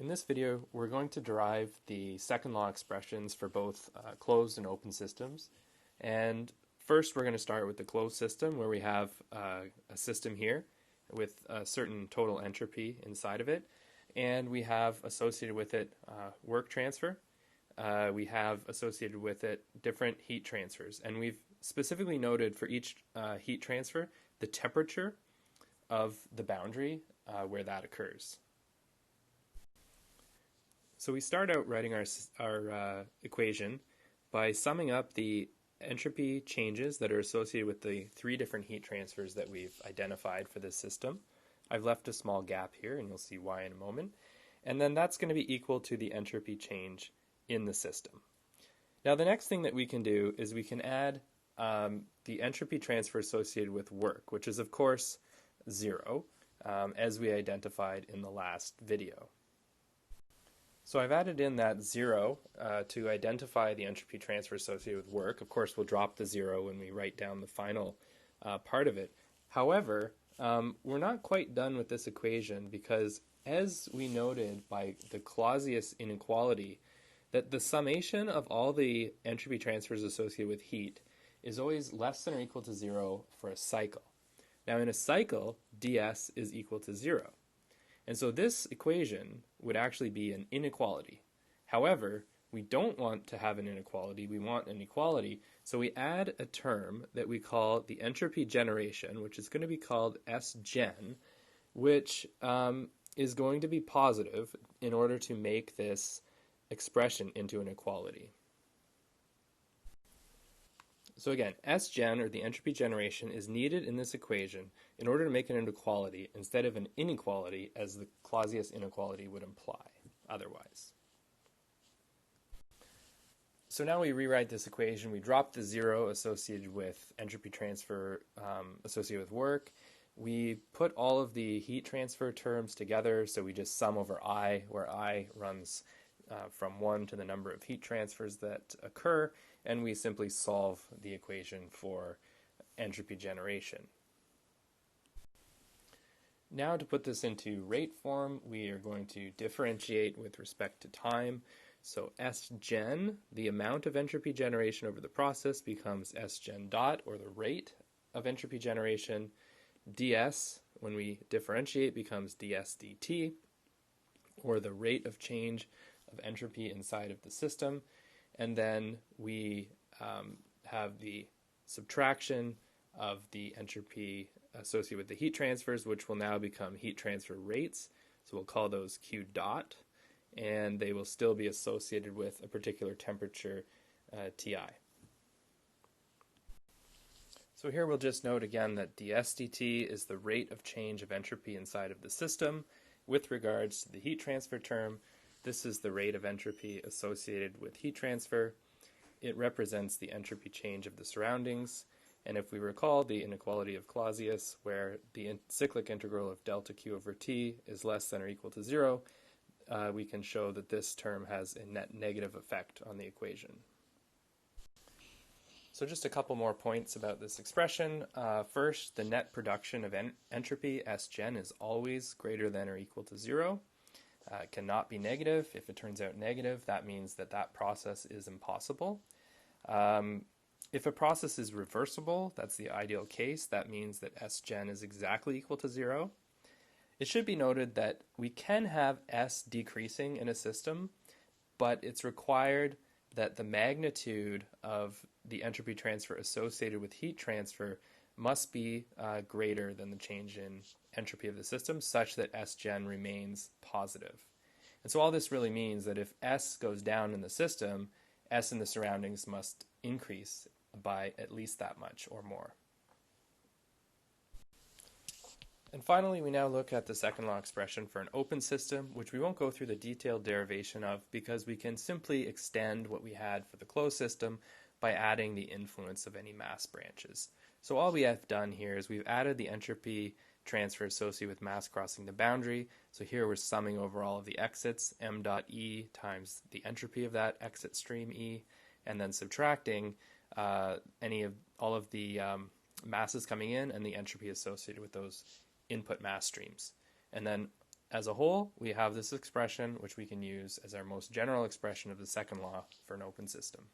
In this video, we're going to derive the second law expressions for both closed and open systems. And first, we're going to start with the closed system, where we have a system here with a certain total entropy inside of it. And we have associated with it work transfer. We have associated with it different heat transfers. And we've specifically noted for each heat transfer the temperature of the boundary where that occurs. So we start out writing our equation by summing up the entropy changes that are associated with the three different heat transfers that we've identified for this system. I've left a small gap here, and you'll see why in a moment. And then that's going to be equal to the entropy change in the system. Now the next thing that we can do is we can add the entropy transfer associated with work, which is of course 0, as we identified in the last video. So I've added in that 0 to identify the entropy transfer associated with work. Of course, we'll drop the 0 when we write down the final part of it. However, we're not quite done with this equation because, as we noted by the Clausius inequality, that the summation of all the entropy transfers associated with heat is always less than or equal to 0 for a cycle. Now in a cycle, ds is equal to 0. And so this equation would actually be an inequality. However, we don't want to have an inequality, we want an equality, so we add a term that we call the entropy generation, which is going to be called Sgen, which is going to be positive in order to make this expression into an equality. So again, Sgen, or the entropy generation, is needed in this equation in order to make it an equality instead of an inequality, as the Clausius inequality would imply otherwise. So now we rewrite this equation. We drop the 0 associated with entropy transfer associated with work. We put all of the heat transfer terms together, so we just sum over I, where I runs from 1 to the number of heat transfers that occur, and we simply solve the equation for entropy generation. Now to put this into rate form, we are going to differentiate with respect to time. So Sgen, the amount of entropy generation over the process, becomes Sgen dot, or the rate of entropy generation. ds, when we differentiate, becomes ds dt, or the rate of change of entropy inside of the system. And then we have the subtraction of the entropy associated with the heat transfers, which will now become heat transfer rates. So we'll call those Q dot, and they will still be associated with a particular temperature, Ti. So here we'll just note again that ds dt is the rate of change of entropy inside of the system. With regards to the heat transfer term, this is the rate of entropy associated with heat transfer. It represents the entropy change of the surroundings. And if we recall the inequality of Clausius, where the cyclic integral of delta Q over T is less than or equal to 0, we can show that this term has a net negative effect on the equation. So just a couple more points about this expression. First, the net production of entropy, Sgen, is always greater than or equal to 0. It cannot be negative. If it turns out negative, that means that that process is impossible. If a process is reversible, that's the ideal case. That means that Sgen is exactly equal to 0. It should be noted that we can have S decreasing in a system, but it's required that the magnitude of the entropy transfer associated with heat transfer must be greater than the change in entropy of the system, such that Sgen remains positive. And so all this really means that if S goes down in the system, S in the surroundings must increase by at least that much or more. And finally, we now look at the second law expression for an open system, which we won't go through the detailed derivation of because we can simply extend what we had for the closed system by adding the influence of any mass branches. So all we have done here is we've added the entropy transfer associated with mass crossing the boundary. So here we're summing over all of the exits, m dot E times the entropy of that exit stream E, and then subtracting all of the masses coming in and the entropy associated with those input mass streams. And then as a whole, we have this expression, which we can use as our most general expression of the second law for an open system.